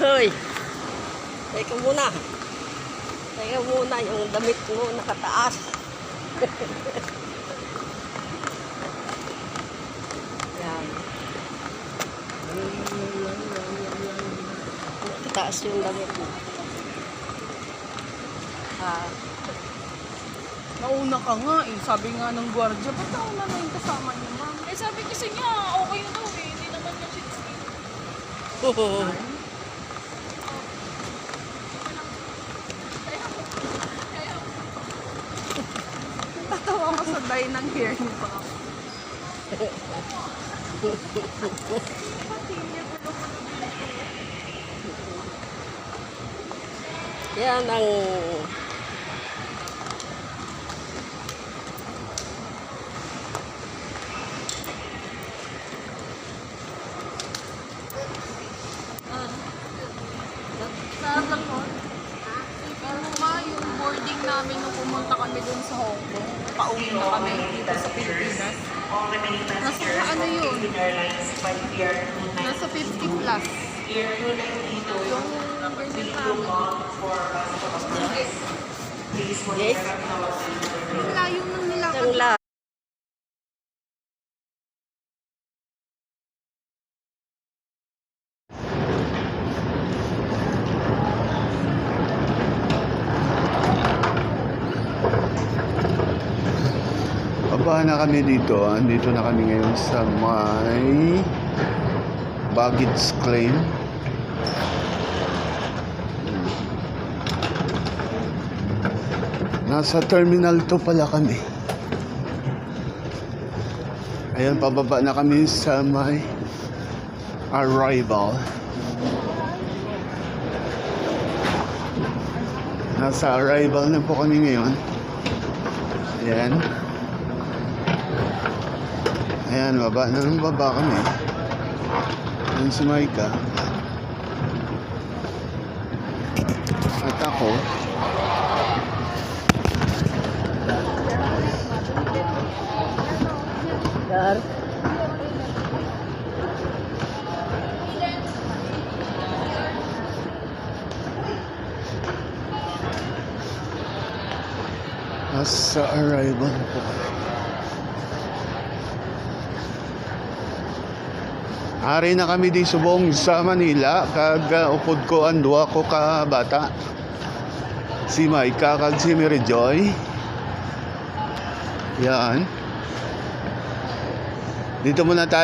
Hoy, teka muna. Teka muna, yung damit mo nakataas. Yan. Nakataas yung damit mo. Nauna ka nga eh. Sabi nga ng gwardiya, ba't nauna na yung kasama niyo, ma'am? Eh sabi kasi niya, okay na daw eh. Hindi naman niya sinunod. Tatawa ko sa dye ng hair ni Papa. Yan ang Pero ma, yung boarding namin nung pumunta kami dun sa Hong Kong, pauwi na kami dito sa Pilipinas. Nasa ano yun? Nasa 50 plus. Yung ganyan namin. yes, Ang layo nang nilakad. ang la. Baba na kami dito. Andito na kami ngayon sa may baggage claim. Nasa terminal 2 pala kami. Ayan, pababa na kami sa may arrival. Nasa arrival na po kami ngayon. Ayan. Ayan, baba na ng baba kami. Ayan si Maika. At ako. Dar. Nasa arrival po. Ari na kami di subong sa Manila kag upod ko ang duwa ko ka bata. Si Maika kag si Mary Joy. Yan. Dito muna tayo.